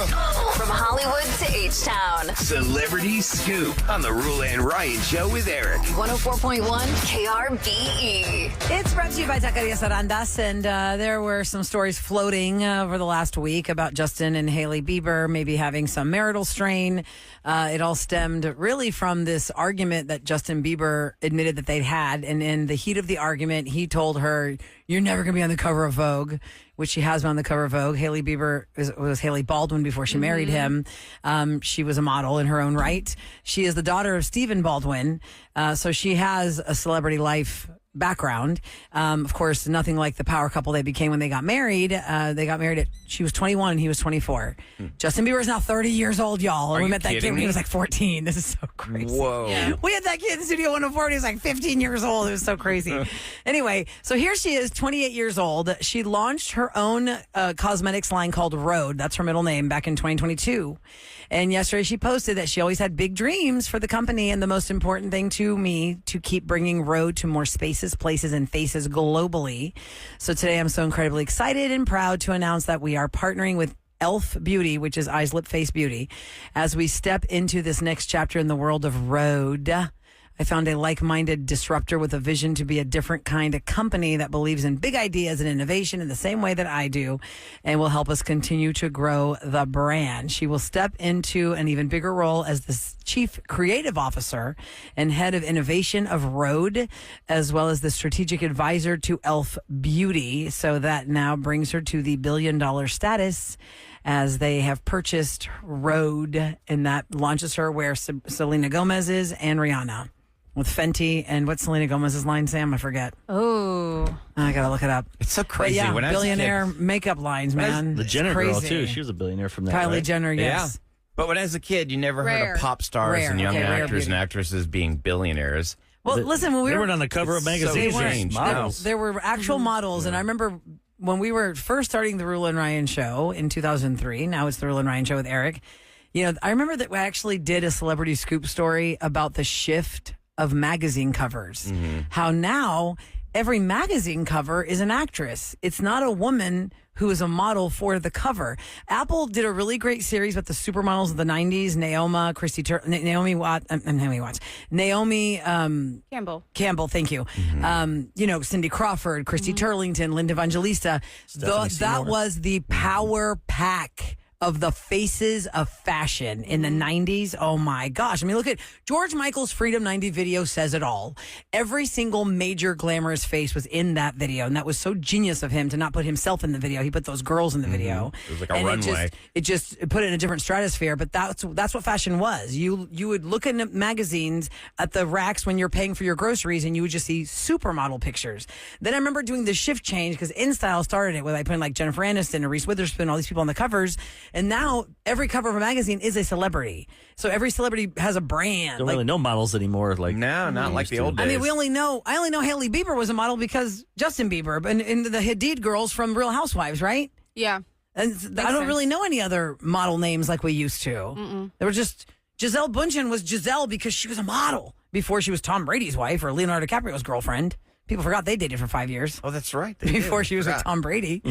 From Hollywood to H-Town. Celebrity Scoop on the Roula and Ryan Show with Eric. 104.1 KRBE. It's brought to you by Taqueria Sarandas, and there were some stories floating over the last week about Justin and Hailey Bieber maybe having some marital strain. It all stemmed really from this argument that Justin Bieber admitted that they'd had, and in the heat of the argument, he told her, "You're never going to be on the cover of Vogue," which she has been on the cover of Vogue. Hailey Bieber was Hailey Baldwin before she married him. She was a model in her own right. She is the daughter of Stephen Baldwin, so she has a celebrity life background. Of course, nothing like the power couple they became when they got married. They got married she was 21 and he was 24. Justin Bieber is now 30 years old, y'all. We met that kid when he was like 14. This is so crazy. Whoa. Yeah. We had that kid in Studio 104. He was like 15 years old. It was so crazy. Anyway, so here she is, 28 years old. She launched her own cosmetics line called Rhode. That's her middle name, back in 2022. And yesterday she posted that she always had big dreams for the company, and the most important thing to me, to keep bringing Rhode to more spaces, places, and faces globally. So today I'm so incredibly excited and proud to announce that we are partnering with Elf Beauty, which is eyes, lip, face beauty, as we step into this next chapter in the world of Rhode. I found a like-minded disruptor with a vision to be a different kind of company that believes in big ideas and innovation in the same way that I do, and will help us continue to grow the brand. She will step into an even bigger role as the Chief Creative Officer and Head of Innovation of Rhode, as well as the Strategic Advisor to Elf Beauty. So that now brings her to the billion-dollar status, as they have purchased Rhode, and that launches her where Selena Gomez is and Rihanna. With Fenty and what's Selena Gomez's line, Sam? I forget. Oh. I gotta look it up. It's so crazy. But yeah, when I was a billionaire kid, makeup lines, man. The Jenner It's girl, crazy. too. She was a billionaire from that, Kylie right? Jenner, yes. Yeah. But when I was a kid, you never heard Rare. of pop stars Rare. and young Okay, rare actors and beauty. actresses being billionaires. Well, listen, when we They were weren't on the cover of It's so magazines. strange. They were No. models. there were actual models, and I remember when we were first starting the Roula and Ryan show in 2003. Now it's the Roula and Ryan show with Eric. You know, I remember that we actually did a celebrity scoop story about the shift of magazine covers. How now every magazine cover is an actress. It's not a woman who is a model for the cover. Apple did a really great series about the supermodels of the 90s, Naomi Campbell. Thank you. Cindy Crawford, Christy Turlington, Linda Evangelista. That was the power pack of the faces of fashion in the 90s. Oh my gosh. I mean, look at George Michael's Freedom 90 video says it all. Every single major glamorous face was in that video, and that was so genius of him to not put himself in the video. He put those girls in the video. It was like a runway. It just put it in a different stratosphere, but that's what fashion was. You would look in magazines at the racks when you're paying for your groceries, and you would just see supermodel pictures. Then I remember doing the shift change, because InStyle started it with, I put in like Jennifer Aniston and Reese Witherspoon, all these people on the covers. And now every cover of a magazine is a celebrity. So every celebrity has a brand. Don't really know models anymore. Like No, not like the old days. I mean, I only know Hailey Bieber was a model because Justin Bieber and the Hadid girls from Real Housewives, right? Yeah. And I don't really know any other model names like we used to. There were just Giselle Bundchen was Giselle because she was a model before she was Tom Brady's wife or Leonardo DiCaprio's girlfriend. People forgot they dated for 5 years. Oh, that's right. Before she was with Tom Brady.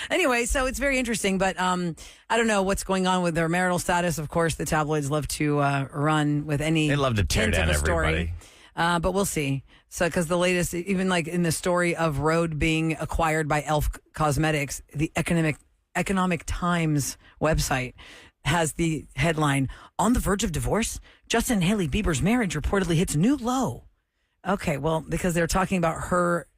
Anyway, so it's very interesting, but I don't know what's going on with their marital status. Of course, the tabloids love to run with any They love to tear hint down of a story. everybody. But we'll see. So, because the latest, even like in the story of Rhode being acquired by Elf Cosmetics, the Economic Times website has the headline, "On the verge of divorce? Justin and Hailey Bieber's marriage reportedly hits new low." Okay, well, because they're talking about her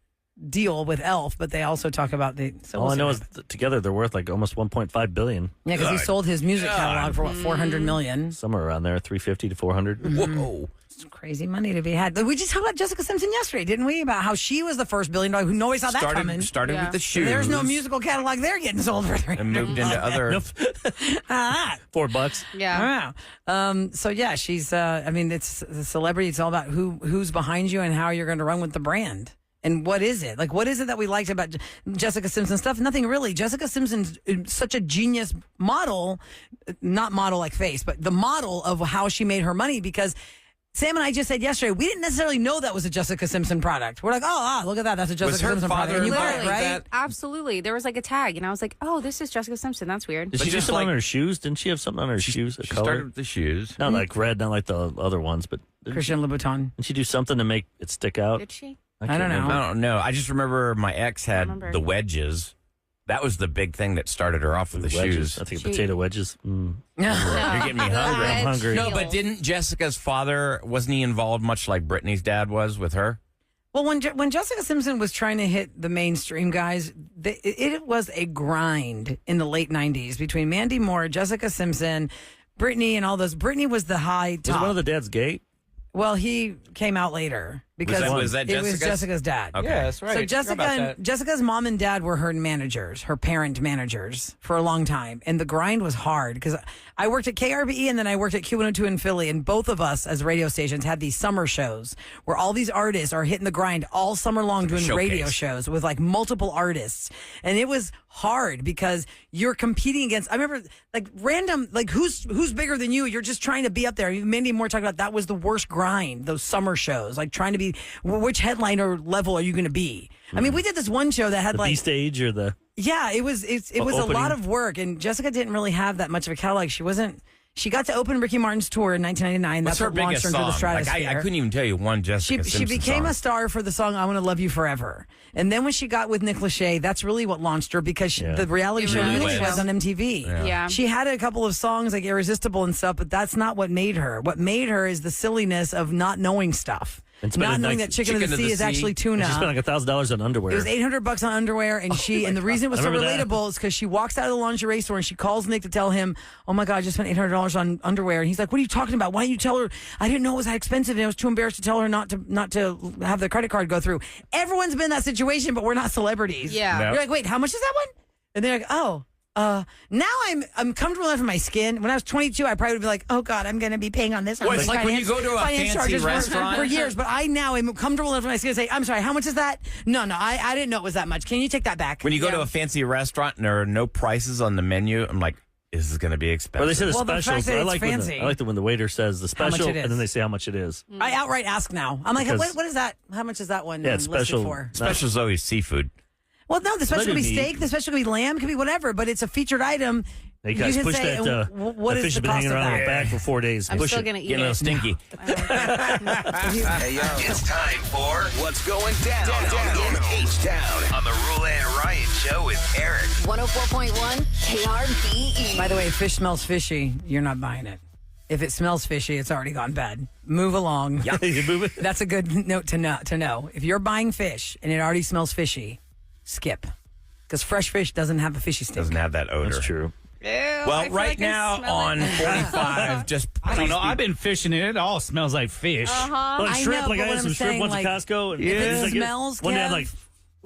deal with Elf, but they also talk about the. So all we'll I see know what is happens. together they're worth like almost $1.5 billion. Yeah, because he sold his music catalog for what, $400 million. Somewhere around there, 350 to 400. Whoa. It's crazy money to be had. We just talked about Jessica Simpson yesterday, didn't we? About how she was the first $1 billion who nobody saw that coming. Started with the shoes. There's no musical catalog there getting sold for $300 And moved into other. $4. Yeah. So yeah, she's. I mean, it's the celebrity. It's all about who's behind you and how you're going to run with the brand. And what is it? Like, what is it that we liked about Jessica Simpson stuff? Nothing really. Jessica Simpson's such a genius model, not model like face, but the model of how she made her money, because Sam and I just said yesterday, we didn't necessarily know that was a Jessica Simpson product. We're like, look at that. That's a Jessica her Simpson product. father And you bought it, involved right? with that? Absolutely. There was like a tag, and I was like, oh, this is Jessica Simpson. That's weird. Did she do just something like- on her shoes? Didn't she have something on her shoes? She started with the shoes. Not like red, not like the other ones, but Christian Louboutin. didn't she do something to make it stick out? Did she? I don't can't know. remember. I don't know. I just remember my ex had remember. the wedges. That was the big thing that started her off with the Wedges. shoes. I think potato wedges. Mm. You're getting me hungry. I'm hungry. No, but didn't Jessica's father, wasn't he involved much like Brittany's dad was with her? Well, when Jessica Simpson was trying to hit the mainstream guys, it was a grind in the late 90s between Mandy Moore, Jessica Simpson, Brittany, and all those. Brittany was the high top. Was one of the dads gay? Well, he came out later because Was that it was Jessica's? Jessica's dad. Okay. Yeah, that's right. So Jessica's mom and dad were her managers, her parent managers for a long time. And the grind was hard because I worked at KRBE and then I worked at Q102 in Philly. And both of us as radio stations had these summer shows where all these artists are hitting the grind all summer long doing showcase. radio shows with like multiple artists. And it was hard because you're competing against, I remember like random, like who's bigger than you? You're just trying to be up there. Mandy Moore talked about that was the worst grind, those summer shows, like trying to be, which headliner level are you going to be? I mean, we did this one show that had The like B stage or the yeah, it was a opening? lot of work, and Jessica didn't really have that much of a catalog. She got to open Ricky Martin's tour in 1999. What's That's her what launched biggest her into song? the Like, stratosphere. I couldn't even tell you one She Jessica Simpson became song. a star for the song "I Want to Love You Forever," and then when she got with Nick Lachey, that's really what launched her because the reality show really Nick was. was on MTV. Yeah. She had a couple of songs like "Irresistible" and stuff, but that's not what made her. What made her is the silliness of not knowing stuff, And spending, not knowing like, that chicken of the sea is actually tuna. She spent like $1,000 on underwear. It was $800 on underwear, and and the reason it was so I remember that. relatable is because she walks out of the lingerie store and she calls Nick to tell him, "Oh my God, I just spent $800 on underwear." And he's like, "What are you talking about? Why didn't you tell her? I didn't know it was that expensive, and I was too embarrassed to tell her not to have the credit card go through." Everyone's been in that situation, but we're not celebrities. Yeah. No. You're like, "Wait, how much is that one?" And they're like, "Oh." Now I'm comfortable enough in my skin. When I was 22, I probably would be like, "Oh God, I'm going to be paying on this." Well, it's like when you go to a finance fancy charges restaurant. for years. But I now am comfortable enough in my skin to say, "I'm sorry, how much is that?" No, I didn't know it was that much. Can you take that back? When you go to Yeah. a fancy restaurant and there are no prices on the menu, I'm like, this is going to be expensive. Or they say the Well, the fact specials. that I it's like fancy. when the waiter says the How much special, it is. and then they say how much it is. I outright ask now. I'm like, Because- what is that? How much is that one Yeah, it's listed special. for? Special's always seafood. Well, no, the special Let could be it be. steak, the special could be lamb, could be whatever, but it's a featured item. Hey You guys, can push say, that. what that is fish the has been cost hanging of around that? in the bag for 4 days. I'm Push still it. going to eat Getting a little it. stinky. It's time for What's Going Down in H-Town on the Roula and Ryan Show with Eric. 104.1 KRBE. By the way, if fish smells fishy, you're not buying it. If it smells fishy, it's already gone bad. Move along. You move it. That's a good note to know. If you're buying fish and it already smells fishy, skip. Because fresh fish doesn't have a fishy stink. Doesn't have that odor. That's true. Well, right now on 45, just I don't please know. be- I've been fishing it. It all smells like fish. Like I shrimp, know, like but I what had some I'm shrimp saying, once like, at Costco. And if it it's like smells, one day I'm Kev- like,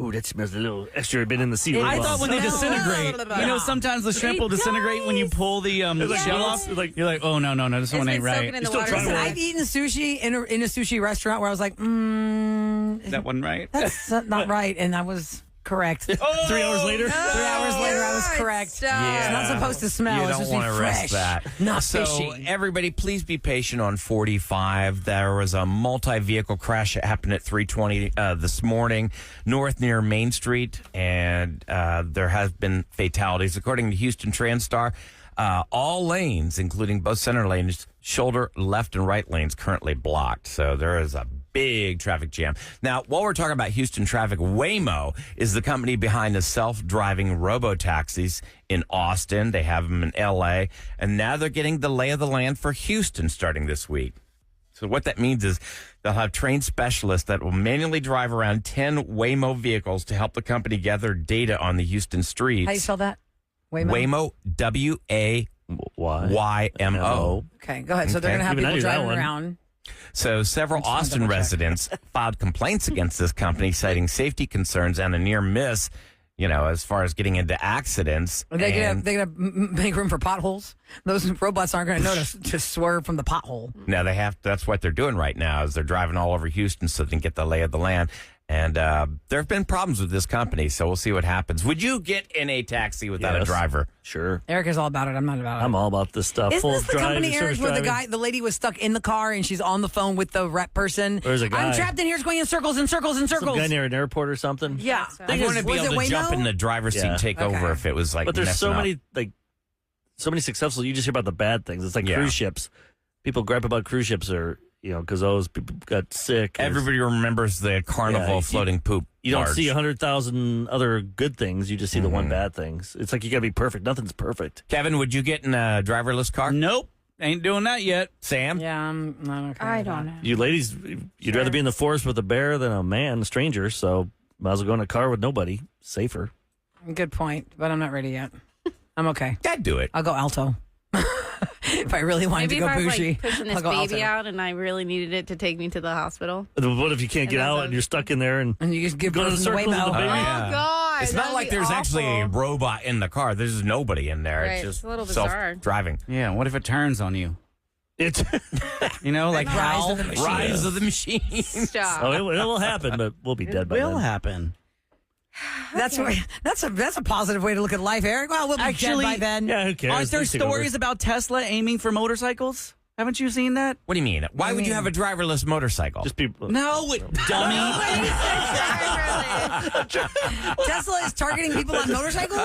ooh, that smells a little extra been in the sea. I thought when they Smells. disintegrate, you know, sometimes the shrimp will disintegrate when you pull the like, shell no, off. it's like- You're like, oh no, this one It's ain't been soaking right. in the still water. trying to Listen, work. I've eaten sushi in a sushi restaurant where I was like, That one right? that's not right. And I was correct. 3 hours later. 3 hours later, I was correct. It's not supposed to smell. You It's don't supposed to want be to risk fresh, that. not so, fishy. everybody, please be patient on 45. There was a multi-vehicle crash that happened at 320 this morning, north near Main Street, and there has been fatalities. According to Houston TransStar, all lanes, including both center lanes, shoulder, left, and right lanes, currently blocked. So there is a big traffic jam. Now, while we're talking about Houston traffic, Waymo is the company behind the self-driving robo-taxis in Austin. They have them in L.A., and now they're getting the lay of the land for Houston starting this week. So what that means is they'll have trained specialists that will manually drive around 10 Waymo vehicles to help the company gather data on the Houston streets. How you spell that? Waymo. Waymo, W-A-Y-M-O. Okay, go ahead. So they're Okay. going to have Even I people knew that driving one. around. So several just wanna Austin double check. residents filed complaints against this company, citing safety concerns and a near miss, as far as getting into accidents. Are they And gonna make room for potholes? Those robots aren't gonna notice to swerve from the pothole. now that's what they're doing right now is they're driving all over Houston so they can get the lay of the land. And there have been problems with this company, so we'll see what happens. Would you get in a taxi without a Yes. driver? Sure. Eric is all about it. I'm not about it. I'm all about this stuff. Isn't Full this the drive, company, Eric, service where driving. the lady was stuck in the car and she's on the phone with the rep person? There's a guy. I'm trapped in here, it's going in circles and circles and Some circles. guy near an airport or something. Yeah. I want to be Was able it to jump Waymo? in the driver's seat Yeah. and take over if it was like But there's so messing up. many so many successful. You just hear about the bad things. It's like Yeah. cruise ships. People gripe about cruise ships, or because those people got sick. Everybody remembers the carnival Yeah, floating poop. You don't barge. see 100,000 other good things. You just see the one bad things. It's like you got to be perfect. Nothing's perfect. Kevin, would you get in a driverless car? Nope. Ain't doing that yet. Sam? Yeah, I'm not okay. I with don't that. know. You ladies, you'd rather be in the forest with a bear than a man, a stranger. So might as well go in a car with nobody. Safer. Good point, but I'm not ready yet. I'm okay. I'd do it. I'll go alto. If I really wanted Maybe to if go I was bougie, like pushing this I'll go baby alto. out and I really needed it to take me to the hospital. What if you can't get And out that's and you're stuck in there and And you just give Go to birth the in the circle with the Waymo. baby. yeah. Oh God! It's not that'd like be there's actually a awful. robot in the car. There's nobody in there. Right, It's just it's a little bizarre. self-driving. Yeah. What if it turns on you? it's You know, like how? of the machine. Rise of the machine. Stop. it will happen, but we'll be dead by Will then. happen. That's a positive way to look at life, Eric. Well, we'll be Actually, dead by then. Yeah, who cares? Aren't there They take over. stories about Tesla aiming for motorcycles? Haven't you seen that? What do you mean? Why would you have a driverless motorcycle? Just people. No, dummy. Tesla is targeting people on motorcycles.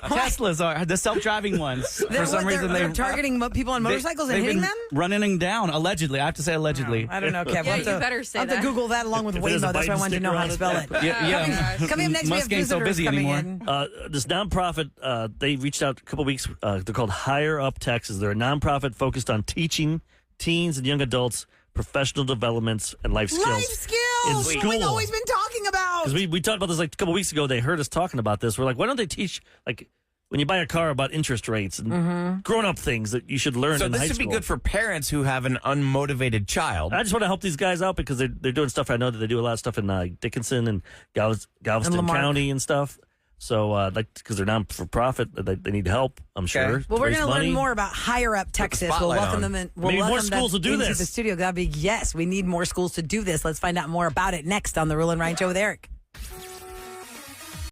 Teslas are the self-driving ones. They're For some reason, they're they're targeting people on motorcycles and they've hitting been them. running them down. Allegedly, I have to say allegedly. I don't know, Kev. Yeah, I'll have you better say I'll have to that. Google that along with If it has a Waymo. That's why I Biden wanted to know how to sticker spell on it. it. Yeah. Coming up next, we have Musk ain't so visitors busy coming anymore. in. This nonprofit, they reached out a couple weeks. They're called Higher Up Texas. They're a nonprofit focused on teaching teens and young adults professional developments and life skills. Life skills. In What we've school. always been talking about. Because we talked about this like a couple weeks ago. They heard us talking about this. We're like, why don't they teach like when you buy a car about interest rates and grown up things that you should learn So in this high would school? be good for parents who have an unmotivated child. I just want to help these guys out because they're doing stuff. I know that they do a lot of stuff in Dickinson and Galveston Lamarck. County and stuff. So, because they're non for profit, they need help. I'm sure. Well, we're Raise going to money. learn more about Higher Up Texas. We'll spotlight welcome on. them in. We'll Maybe more welcome them schools will do into this. the studio. That'd be yes. We need more schools to do this. Let's find out more about it next on the Roula and Ryan Show with Eric.